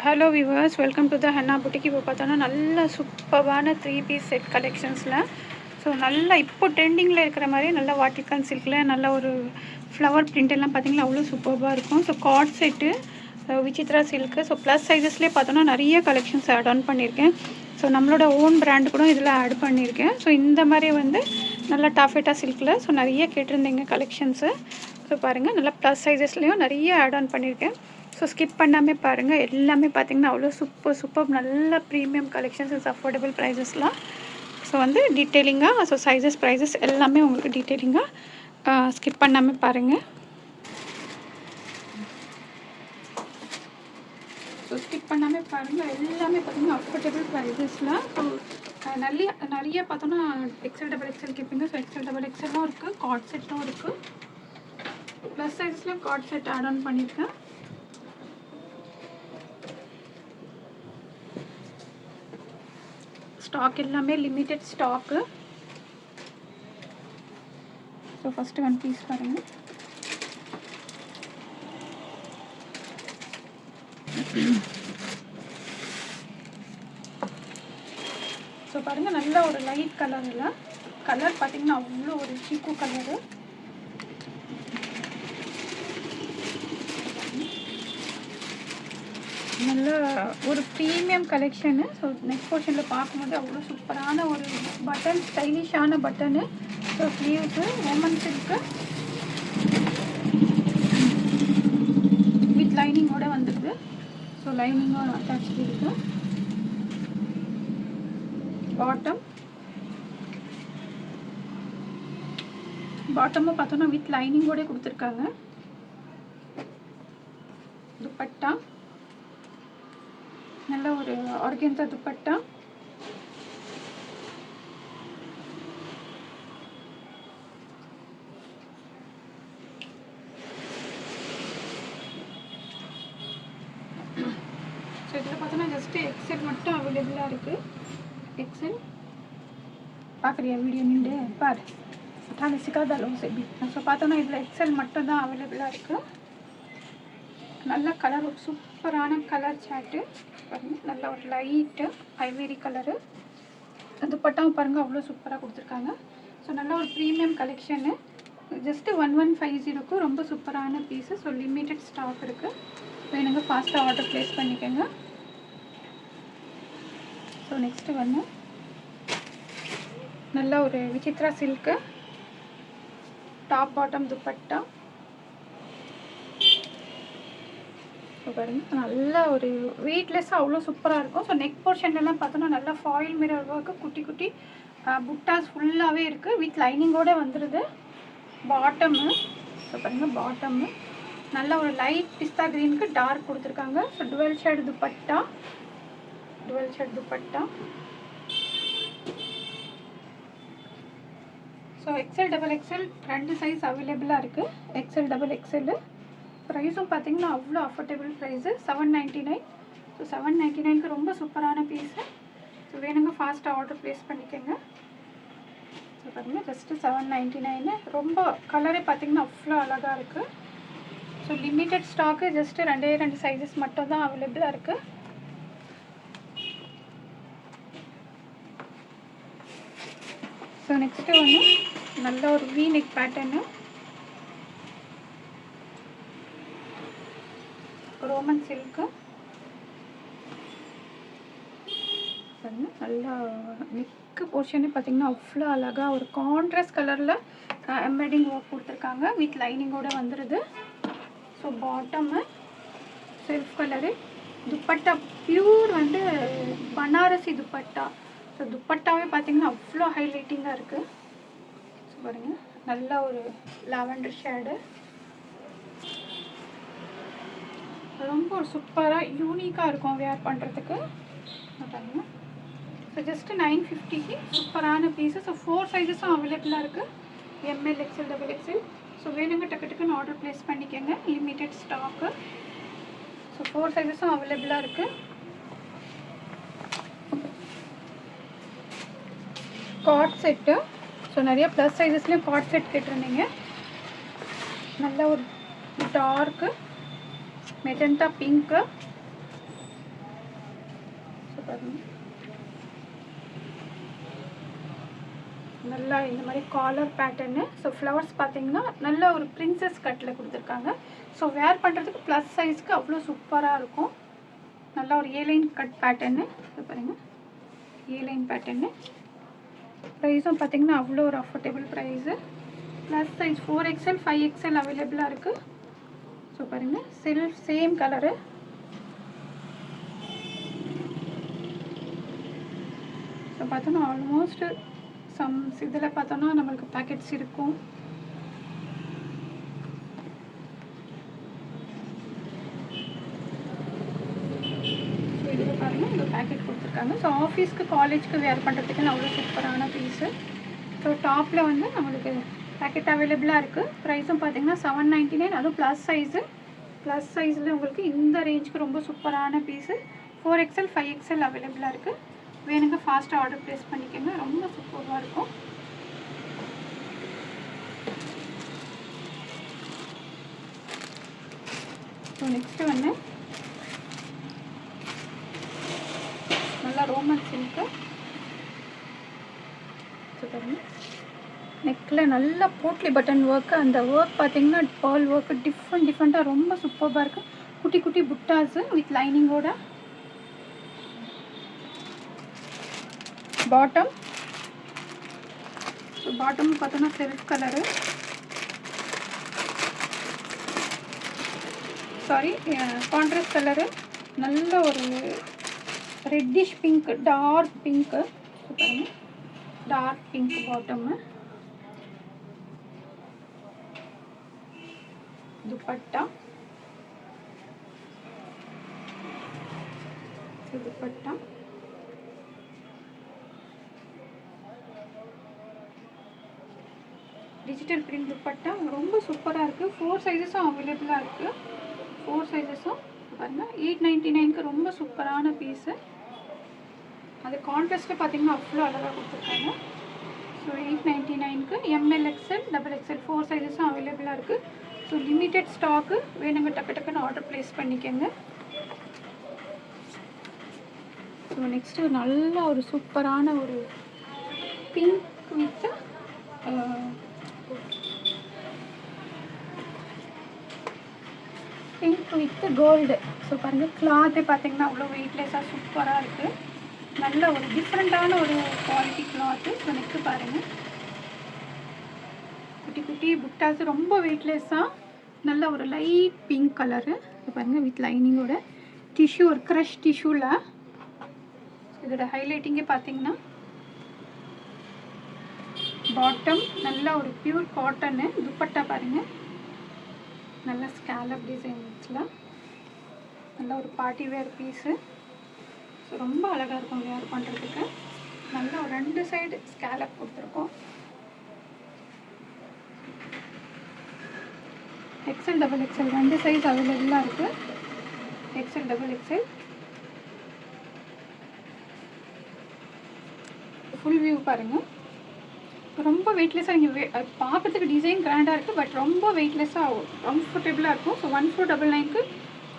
Hello viewers, welcome to the henna boutique. இப்போ பார்த்தோன்னா நல்ல சூப்பரான 3 பீஸ் செட் கலெக்ஷன்ஸில் நல்லா இப்போ ட்ரெண்டிங்கில் இருக்கிற மாதிரி நல்ல வாட்டிகான் சில்கில் நல்ல ஒரு ஃப்ளவர் பிரிண்ட் எல்லாம் பார்த்தீங்கன்னா அவ்வளோ சூப்பராக இருக்கும். Co-ord set Vichitra silk. Plus சைஸஸ்லேயே பார்த்தோன்னா நிறைய கலெக்ஷன்ஸ் ஆட் ஆன் பண்ணியிருக்கேன். நம்மளோட ஓன் பிராண்டு கூட இதில் ஆட் பண்ணியிருக்கேன். இந்த மாதிரி நல்லா டாஃபேட்டா சில்கில் நிறைய கேட்டிருந்தீங்க கலெக்ஷன்ஸு. பாருங்கள், நல்லா ப்ளஸ் சைஸஸ்லேயும் நிறைய ஆட் ஆன் பண்ணியிருக்கேன். ஸ்கிப் பண்ணாமல் பாருங்கள். எல்லாமே பார்த்திங்கன்னா அவ்வளோ சூப்பர் நல்ல ப்ரீமியம் கலெக்ஷன்ஸ், அஃபோர்டபுள் ப்ரைஸஸ்லாம். டீட்டெயிலிங்காக சைஸஸ் ப்ரைஸஸ் எல்லாமே உங்களுக்கு டீட்டெயிலிங்காக ஸ்கிப் பண்ணாமல் பாருங்கள். ஸ்கிப் பண்ணாமல் பாருங்கள். எல்லாமே பார்த்திங்கன்னா அஃபோர்டபுள் ப்ரைஸஸ்லாம். நிறைய பார்த்தோன்னா எக்ஸல் டபுள் எக்ஸல் கேட்பீங்க. எக்ஸல் டபுள் எக்ஸலும் இருக்குது, கார்ட் செட்டும் இருக்குது. ப்ளஸ் சைஸ்லேயும் கார்ட் செட் ஆட் ஆன் பண்ணியிருக்கேன். ஸ்டாக் எல்லாமே limited stock. First one piece பாருங்கள். பாருங்கள், நல்ல ஒரு லைட் கலரில். கலர் பார்த்தீங்கன்னா அவ்வளோ ஒரு சீக்கு கலரு. நல்ல ஒரு ப்ரீமியம் கலெக்ஷனு. நெக்ஸ்ட் போர்ஷனில் பார்க்கும்போது அவ்வளோ சூப்பரான ஒரு பட்டன், ஸ்டைலிஷான button. Sleeves Roman silk with லைனிங்கோட வந்துடுது. லைனிங்கும் அட்டாச் இருக்குது. பாட்டமும் பார்த்தோன்னா வித் லைனிங்கோட கொடுத்துருக்காங்க. துப்பட்டா நல்ல ஒரு ஆர்கென்சா துப்பட்டா. இதில் பார்த்தோன்னா ஜஸ்ட்டு எக்ஸல் மட்டும் அவைலபிளாக இருக்குது. எக்ஸல் பார்க்குறியா வீடியோ நின்று பாரு சிக்காதாலும் சரி. பார்த்தோன்னா இதில் எக்ஸல் மட்டும் தான் அவைலபிளாக இருக்குது. நல்ல கலர், ஒரு சூப்பரான கலர் சார்ட்டு பாருங்கள். நல்ல ஒரு லைட்டு ஐவேரி கலரு. துப்பட்டாவும் பாருங்கள் அவ்வளோ சூப்பராக கொடுத்துருக்காங்க. நல்ல ஒரு ப்ரீமியம் கலெக்ஷனு. ஜஸ்ட்டு 1150க்கு ரொம்ப சூப்பரான பீஸு. லிமிட்டட் ஸ்டாக் இருக்குது. வேணுங்க ஃபாஸ்ட்டாக ஆர்டர் ப்ளேஸ் பண்ணிக்கோங்க. நெக்ஸ்ட்டு நல்ல ஒரு Vichitra silk top bottom dupatta. பாருங்க, நல்ல ஒரு வெயிட்லெஸ்ஸாக அவ்வளோ சூப்பராக இருக்கும். நெக் போர்ஷன்லாம் பார்த்தோன்னா நல்லா ஃபாயில் மிரர் ஒர்க்கு, குட்டி குட்டி புட்டாஸ் ஃபுல்லாகவே இருக்குது. வித் லைனிங்கோடு வந்துடுது. பாட்டமு பாருங்கள், பாட்டமு நல்ல ஒரு லைட் பிஸ்தா க்ரீனுக்கு டார்க் கொடுத்துருக்காங்க. Dual shade dupatta. XL double XL 2 size அவைலபிளாக இருக்குது. XL double XL. ப்ரைஸும் பார்த்தீங்கன்னா அவ்வளோ அஃபோர்டபுள் ப்ரைஸு, 799. 799க்கு ரொம்ப சூப்பரான பீஸு. வேணுங்க ஃபாஸ்ட்டாக ஆர்டர் ப்ளேஸ் பண்ணிக்கோங்க. பாருங்கள், ஜஸ்ட்டு 799. ரொம்ப கலரே பார்த்தீங்கன்னா அவ்வளோ அழகாக இருக்குது. Limited stock. ஜஸ்ட்டு 2 சைஸஸ் மட்டும் தான் அவைலபிளாக இருக்குது. நெக்ஸ்ட்டு நல்ல ஒரு V neck pattern. Roman silk. நல்லா நெக்கு போர்ஷனே பார்த்தீங்கன்னா அவ்வளோ அழகாக ஒரு கான்ட்ராஸ்ட் கலரில் எம்ப்ராய்டிங் ஒர்க் கொடுத்துருக்காங்க. வித் லைனிங்கோடு வந்துடுது. Bottom self colour. Dupatta pure Banarasi dupatta. துப்பட்டாவே பார்த்தீங்கன்னா அவ்வளோ ஹைலைட்டிங்காக இருக்குது. பாருங்கள், நல்ல ஒரு லாவெண்டர் ஷேடு. ரொம்ப ஒரு சூப்பராக யூனிக்காக இருக்கும் வேர் பண்ணுறதுக்கு. பாருங்கள், ஜஸ்ட்டு 950க்கு சூப்பரான பீஸு. 4 சைஸஸும் அவைலபிளாக இருக்குது. M L, XL, double XL. வேணுங்க டக்குன்னு ஆர்டர் ப்ளேஸ் பண்ணிக்கோங்க. Limited stock. 4 சைஸஸும் அவைலபிளாக இருக்குது. Cord set. நிறைய ப்ளஸ் சைஸஸ்லேயும் கார்ட் செட் கேட்டிருந்தீங்க. நல்ல ஒரு டார்க்கு மெஜந்தா பிங்க்கு. பாருங்கள், நல்லா இந்த மாதிரி காலர் பேட்டர்னு. ஸோ ஃப்ளவர்ஸ் பார்த்தீங்கன்னா நல்ல ஒரு பிரின்சஸ் கட்டில் கொடுத்துருக்காங்க. ஸோ வேர் பண்ணுறதுக்கு ப்ளஸ் சைஸ்க்கு அவ்வளோ சூப்பராக இருக்கும். நல்லா ஒரு ஏலைன் கட் பேட்டர்னு. இது பாருங்கள், ஏலைன் பேட்டர்னு. ப்ரைஸும் பார்த்தீங்கன்னா அவ்வளோ ஒரு affordable price. Plus size 4XL 5XL அவைலபிளாக இருக்குது. ஸோ பாருங்கள், சேம் கலரு. ஸோ பார்த்தோன்னா ஆல்மோஸ்ட் இதில் பார்த்தோன்னா நம்மளுக்கு பேக்கெட்ஸ் இருக்கும். ஸோ இதில் பாருங்கள், இந்த பேக்கெட் கொடுத்துருக்காங்க. ஸோ ஆஃபீஸ்க்கு காலேஜ்க்கு வேர் பண்ணுறதுக்குன்னு அவ்வளோ சூப்பரான பீஸு. ஸோ டாப்பில் வந்து நம்மளுக்கு பேக்கெட் அவைலபிளாக இருக்குது. ப்ரைஸும் பார்த்தீங்கன்னா 799. அதுவும் ப்ளஸ் சைஸு. ப்ளஸ் சைஸில் உங்களுக்கு இந்த ரேஞ்சுக்கு ரொம்ப சூப்பரான பீஸு. 4XL 5XL அவைலபிளாக இருக்குது. வேணுங்க ஃபாஸ்ட்டாக ஆர்டர் ப்ளேஸ் பண்ணிக்கோங்க, ரொம்ப சூப்பராக இருக்கும். ஸோ நெக்ஸ்ட்டு வந்து நல்லா ரோமன் சில்க்கு. ஸோ பாருங்கள், நெக்கில் நல்லா போட்லி பட்டன் ஒர்க்கு. அந்த ஒர்க் பார்த்தீங்கன்னா பால் ஒர்க்கு டிஃப்ரெண்ட்டாக ரொம்ப சூப்பராக இருக்குது. குட்டி குட்டி புட்டாஸு வித் லைனிங்கோட. பாட்டம், ஸோ பாட்டம் பார்த்தோன்னா self colour, sorry contrast colour. நல்ல ஒரு reddish pink, dark pink. Dark pink bottom. Dupatta, dupatta digital print dupatta ரொம்ப சூப்பரா இருக்கு. 4 சைஸஸும் அவைலபிளா இருக்கு. 4 சைஸஸும் பாருங்க 899க்கு ரொம்ப சூப்பரான பீஸ். அது கான்ட்ராஸ்ட்ல பாத்தீங்கன்னா அவ்வளவு அழகா கொடுத்திருக்காங்க. ஸோ 899க்கு ML XL XXL 4 சைஸஸும் அவைலபிளா இருக்கு. ஸோ லிமிட்டட் ஸ்டாக்கு, வேணுங்க டக்குன்னு ஆர்டர் ப்ளேஸ் பண்ணிக்கோங்க. ஸோ நெக்ஸ்ட்டு நல்ல ஒரு சூப்பரான ஒரு பிங்க் வித் கோல்டு. ஸோ பாருங்கள், கிளாத்தே பார்த்தீங்கன்னா அவ்வளோ வெயிட்லெஸ்ஸாக சூப்பராக இருக்குது. நல்ல ஒரு டிஃப்ரெண்ட்டான ஒரு குவாலிட்டி கிளாத்து. ஸோ நெக்ஸ்ட்டு பாருங்கள், குட்டி குட்டி புட்டாஸ் ரொம்ப வெயிட்லெஸ்ஸாக நல்ல ஒரு லைட் பிங்க் கலரு. இது பாருங்கள், வித் லைனிங்கோட டிஷ்யூ, ஒரு க்ரஷ் டிஷ்யூவில். இதோட ஹைலைட்டிங்கே பார்த்தீங்கன்னா பாட்டம் நல்ல ஒரு பியூர் காட்டனு. துப்பட்டா பாருங்கள், நல்ல ஸ்கேலப் டிசைன்ஸில் நல்ல ஒரு பார்ட்டி வேர் பீஸு. ஸோ ரொம்ப அழகாக இருக்கும் வேர் பண்ணுறதுக்கு. நல்ல ஒரு 2 சைடு ஸ்கேலப் கொடுத்துருக்கோம். XL XXL 2 சைஸ் அவைலபிளாக இருக்குது. XL XXL ஃபுல் வியூ பாருங்கள். ரொம்ப வெயிட்லெஸ்ஸாக நீங்கள் பார்க்குறதுக்கு டிசைன் கிராண்டாக இருக்குது, பட் ரொம்ப வெயிட்லெஸ்ஸாக கம்ஃபர்டபுளாக இருக்கும். ஸோ 1499க்கு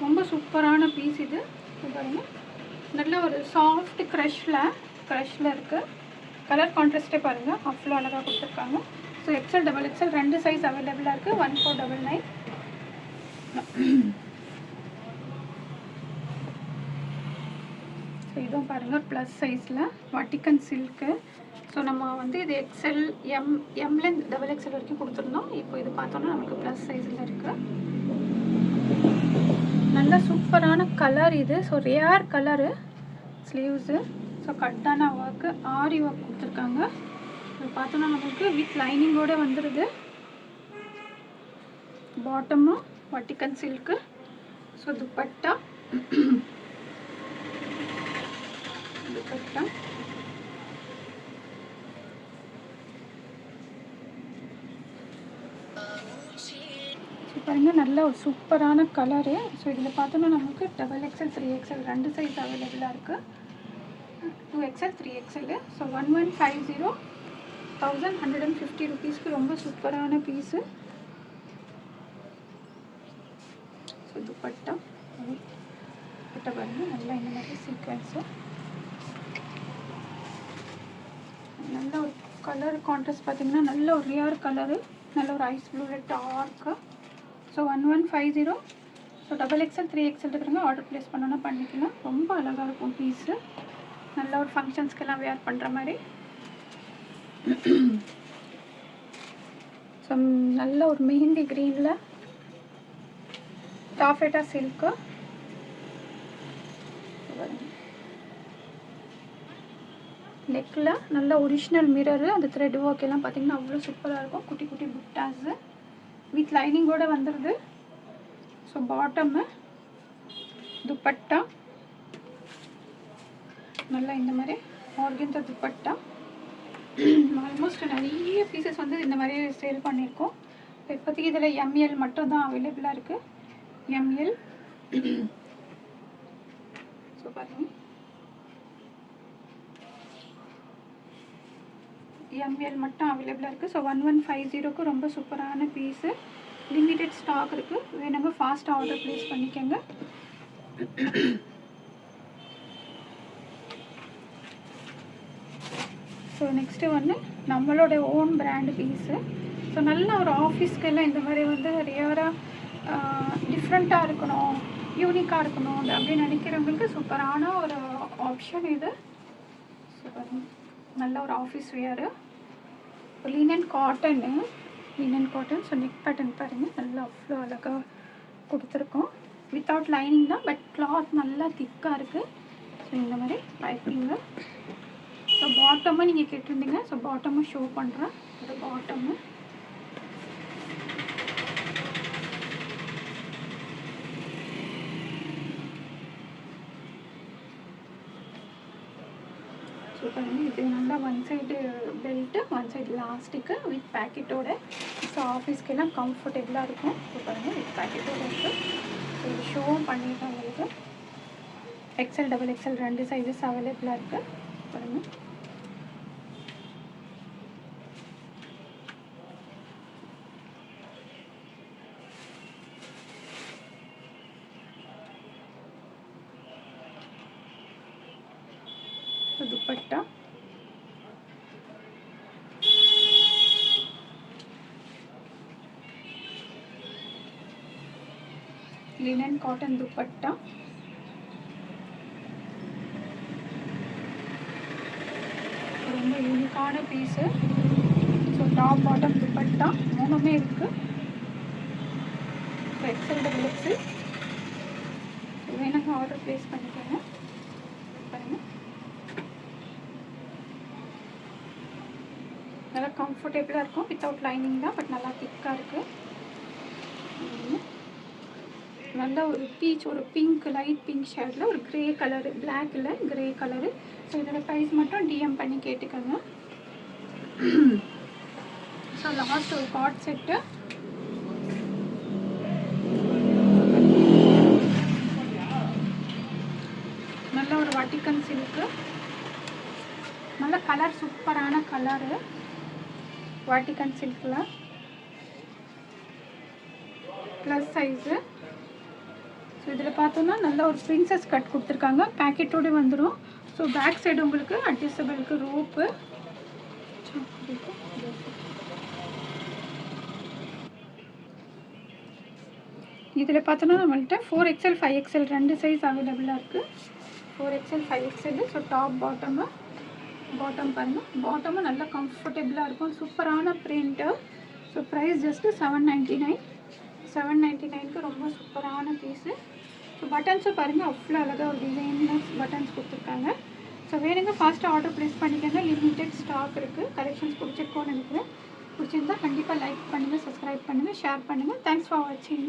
ரொம்ப சூப்பரான பீஸ் இது. பாருங்கள், நல்ல ஒரு சாஃப்ட் க்ரஷில் இருக்குது. கலர் கான்ட்ராஸ்ட்டே பாருங்கள் அவ்வளோ அழகாக கொடுத்துருக்காங்க. ஸோ XL XXL 2 சைஸ் அவைலபிளாக இருக்குது. 1499. ஸோ இதுவும் பாருங்கள் ப்ளஸ் சைஸில் வட்டிக்கன் சில்க்கு. ஸோ நம்ம வந்து இது XL எம்லேருந்து XXL வரைக்கும் கொடுத்துருந்தோம். இப்போ இது பார்த்தோன்னா நமக்கு ப்ளஸ் சைஸில் இருக்குது. நல்ல சூப்பரான கலர் இது. So rare colour. Sleeves so கட்டான ஒர்க்கு, ஆரி ஒர்க் கொடுத்துருக்காங்க. இது பார்த்தோன்னா நமக்கு வித் லைனிங்கோடு வந்துடுது. பாட்டமும் வட்டிக்கன் சில்க்கு. ஸோ துப்பட்டா பாருங்கள், நல்ல ஒரு சூப்பரான கலரு. ஸோ இதில் பார்த்தோன்னா நமக்கு XXL 3XL 2 சைஸ் அவைலபிளாக இருக்குது. 2XL 3XL. ஸோ 1150 1150 ருபீஸ்க்கு ரொம்ப சூப்பரான பீஸு. ஸோ துப்பட்டா பாருங்கள், நல்லா இந்த மாதிரி சீக்வன்ஸு. நல்ல ஒரு கலர் கான்ட்ராஸ்ட் பார்த்தீங்கன்னா நல்ல ஒரு ரியர் கலரு, நல்ல ஒரு ஐஸ் ப்ளூவில் torque. So 1150. So XXL 3XL இருக்கிறவங்க ஆர்டர் ப்ளேஸ் பண்ணோன்னா பண்ணிக்கலாம். ரொம்ப அழகாக இருக்கும் பீஸு, நல்ல ஒரு ஃபங்க்ஷன்ஸ்க்கெல்லாம் வேர் பண்ணுற மாதிரி. ஸோ நல்ல ஒரு மெஹந்தி க்ரீனில் டாஃபேட்டா சில்க்கு. நெக்கில் நல்ல ஒரிஜினல் மிரரு, அந்த த்ரெட் ஒர்க் எல்லாம் பார்த்தீங்கன்னா அவ்வளோ சூப்பராக இருக்கும். குட்டி குட்டி புட்டாஸு வித் லைனிங்கோடு வந்துடுது. ஸோ பாட்டமு துப்பட்டா நல்லா இந்த மாதிரி ஆர்கன்ஸா துப்பட்டா. ஆல்மோஸ்ட் நிறைய பீசஸ் வந்து இந்த மாதிரி சேல் பண்ணியிருக்கோம். இப்போதைக்கு இதில் ML மட்டும் தான் அவைலபிளாக இருக்குது. ML. ஸோ பாருங்கள், ML மட்டும் அவைலபிளாக இருக்குது. ஸோ 1150க்கு ரொம்ப சூப்பரான பீஸு. லிமிட்டட் ஸ்டாக் இருக்குது, வேணுங்க ஃபாஸ்ட்டாக ஆர்டர் ப்ளேஸ் பண்ணிக்கோங்க. ஸோ நெக்ஸ்ட்டு வந்து நம்மளோட ஓன் பிராண்டு பீஸு. ஸோ நல்ல ஒரு ஆஃபீஸ்க்கெல்லாம் இந்த மாதிரி வந்து ரியராக டிஃப்ரெண்ட்டாக இருக்கணும், யூனிக்காக இருக்கணும் அப்படின்னு நினைக்கிறவங்களுக்கு சூப்பரான ஒரு ஆப்ஷன் இது. ஸோ நல்ல ஒரு office wear, linen cotton, linen cotton. So neck pattern பாருங்கள், நல்லா அவ்வளோ அழகாக கொடுத்துருக்கோம். வித்தவுட் லைனிங் தான், பட் கிளாத் நல்லா திக்காக இருக்குது. ஸோ இந்த மாதிரி பைப்பிங்கு. ஸோ பாட்டமும் நீங்கள் கேட்டிருந்தீங்க, ஸோ பாட்டமும் ஷோ பண்ணுறேன். இது பாட்டமு. ஸோ பாருங்கள், இது நல்லா one side belt, one side elastic with பேக்கெட்டோட. ஸோ ஆஃபீஸ்க்கெல்லாம் கம்ஃபர்டபுளாக இருக்கும். ஸோ பாருங்கள், வித் பேக்கெட்டோடு இருக்குது. ஸோ இது ஷோவும் பண்ணிடுறேன் உங்களுக்கு. XL XXL 2 சைஸஸ் அவைலபிளாக இருக்குது. பாருங்கள், दुपट्टा लिनन कॉटन दुपट्टा. ரொம்ப யூனிக்கான piece. So top bottom dupatta மூணுமே இருக்குது. ஸோ XL XXL வேணுங்க ஆர்டர் ப்ளேஸ் பண்ணிக்கோங்க. பாருங்கள், நல்லா கம்ஃபர்டபுளாக இருக்கும். வித்தவுட் லைனிங் தான், பட் நல்லா திக்காக இருக்குது. நல்ல ஒரு பீச், ஒரு பிங்க், லைட் பிங்க் ஷேடில் ஒரு க்ரே கலரு, பிளாக்கில் க்ரே கலரு. ஸோ இதோட ப்ரைஸ் மட்டும் DM பண்ணி கேட்டுக்கோங்க. ஸோ லாஸ்ட் ஒரு கார்ட் செட்டு. நல்ல ஒரு வட்டிக்கன் சில்க்கு, நல்ல கலர், சூப்பரான கலரு வாட்டிக்கன் சில்கில் ப்ளஸ் சைஸு. ஸோ இதில் பார்த்தோன்னா நல்ல ஒரு ப்ரின்சஸ் கட் கொடுத்துருக்காங்க, பேக்கெட்டோடு வந்துடும். ஸோ பேக் சைடு உங்களுக்கு அட்ஜஸ்டபிளுக்கு ரோப்பு. இதில் பார்த்தோன்னா நம்மள்கிட்ட 4XL 5XL 2 சைஸ் அவைலபிளாக இருக்குது. 4XL 5XL. So top bottom, bottom பாருங்கள், பாட்டமும் நல்லா கம்ஃபர்டபுளாக இருக்கும். சூப்பரான பிரிண்ட்டு. So price just 799. 799க்கு ரொம்ப சூப்பரான பீஸு. ஸோ பட்டன்ஸும் பாருங்கள், அவ்வளோ அழகாக ஒரு டிசைன்லாம் பட்டன்ஸ் கொடுத்துருக்காங்க. ஸோ வேணுங்க ஃபாஸ்ட்டாக ஆர்டர் ப்ளேஸ் பண்ணிக்கோங்க. லிமிட்டட் ஸ்டாக் இருக்குது. கலெக்ஷன்ஸ் பிடிச்சிருக்கோன்னு நினைக்கிறேன். பிடிச்சிருந்தா கண்டிப்பாக லைக் பண்ணுங்கள், சப்ஸ்கிரைப் பண்ணுங்கள், ஷேர் பண்ணுங்கள். தேங்க்ஸ் ஃபார் வாட்சிங்.